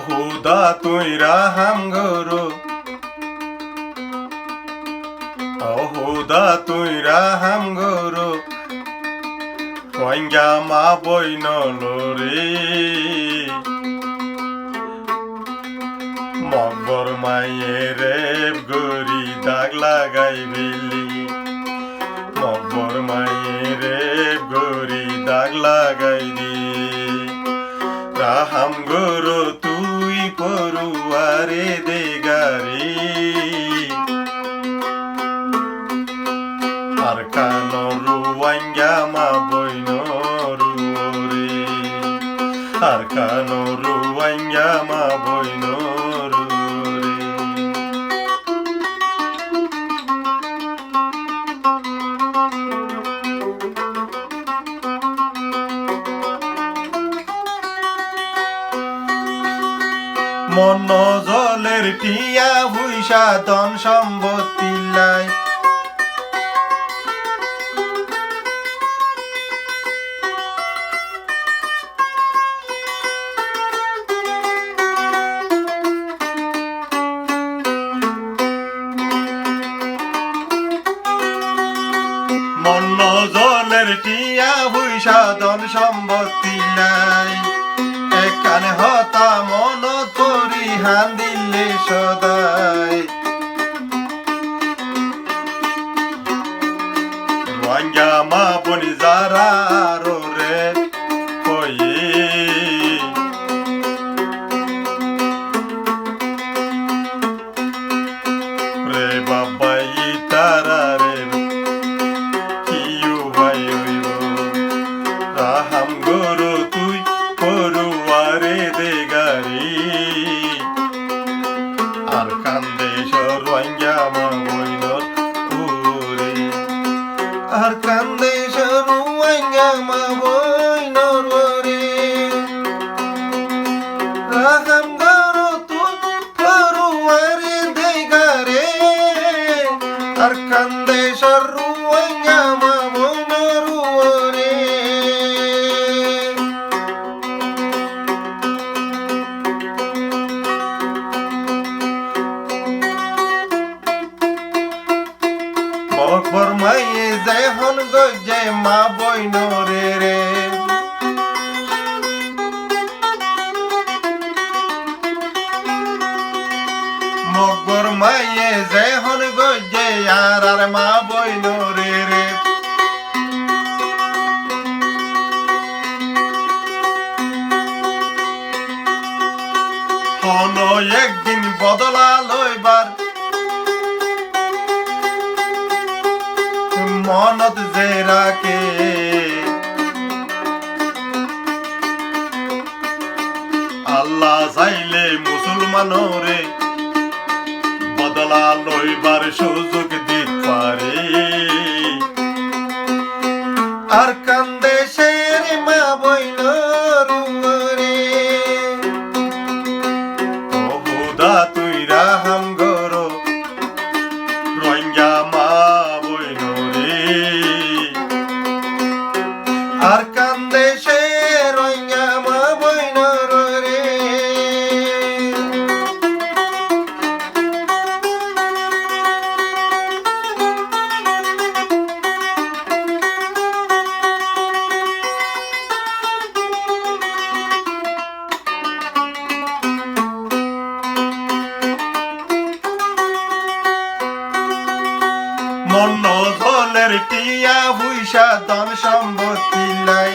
খুদা তুই রাহাম গরো, খুদা তুই রাহাম গরো, ওয়াঙ্গা মা বইন রে মগর মায়ে রেব গরি দাগ লাগাই বিলি, মগর মায়ে রেব গরি দাগ লাগাই দি। রাহাম গরো তুই পড়ুয়ারে দেগারি, আর কানরু ওয়াঙ্গা মা বইন রে, আর কানরু ওয়াঙ্গা মা বইন রে। মন জলের টিয়া ভুইসা ধন সম্পত্তি লাই, মন জলের টিয়া ভুইসা ধন সম্পত্তি লাই, এখানে হতা মন তরি হান দিলে সদাই। রোহিঙ্গা মা বনি যারা রে কয়ে, রে বাবাই তারা রে কিউ ভাই হইব। রাহাম গরো তুই পড়ুয়ারে দেগারি, আর কান্দে সরওয়াঙ্গা মা বইন রে, আর কান্দে সরওয়াঙ্গা মা বইন রে। রাহাম গরো তুই পড়ুয়ারে দেগারে, আর কান্দে সরওয়াঙ্গা মা বইন রে। মগর মায়ে যেহন গজে মা বইন রে, মগর মায়ে যেহন গজে আর মা বইন রে। হন একদিন বদলা লইবার মনত যে রাখে, আল্লাহ চাইলে মুসলমানরে বদলা লইবার সুযোগ দিতে পারে। আর কান্দে শের মা বইন রে, ও খুদা তুই রাহাম গরো, রোহিঙ্গা মা বইন রে, আর কান্দে শের রোহিঙ্গা মা বইন রে। মন জলের টিয়া ভুইসা ধন সম্পত্তি লাই,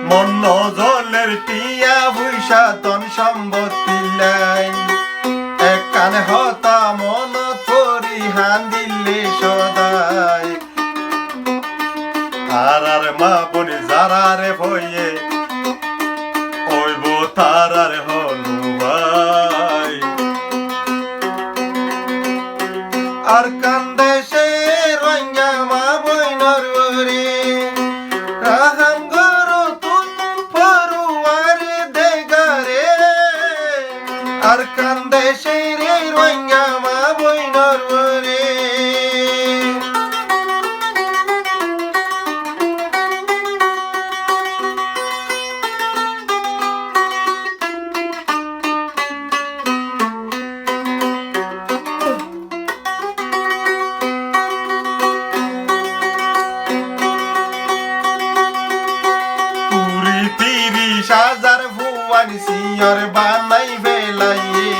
মন জলের টিয়া ভুইসা ধন সম্পত্তি লাই, একানে হতা মন তরি হান দিলে সদাই। আর মা বনি যারা রে ভয়ে ওইব তারার হনু ভাই, আর কান্দে সে রোহিঙ্গা মা বইন রে। রাহাম গরো তুই পড়ুয়ারে দেগারে, হাজার ভুয়ান সিয়র বানাই ফেলাইয়ে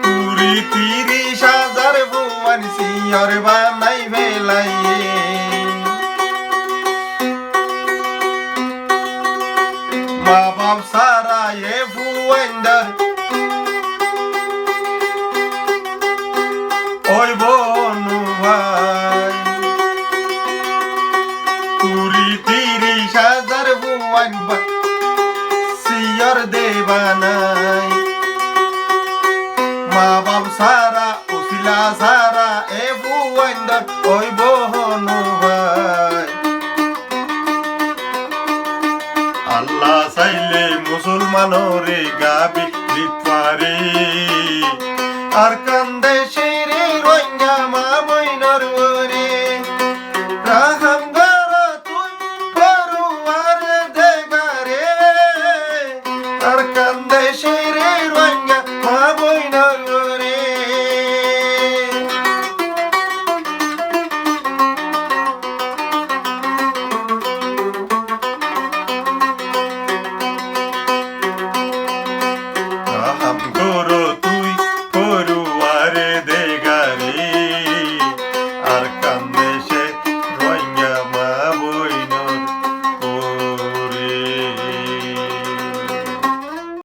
কুড়ি 30,000 ভুয়ান সিয়র বানাই ফেলাইয়ে মা বাপ সারা এ ভুয়ান্ডার ওই বনু ভাই কুড়ি 30,000 ভুয়ান সিয়র দেবানাই মা বাপ সারা উসিলা সারা এ ভুয়ান্ডার ওই বনু ভাই আল্লাহ চাইলে মুসলমানরে গাবি দিতে পারে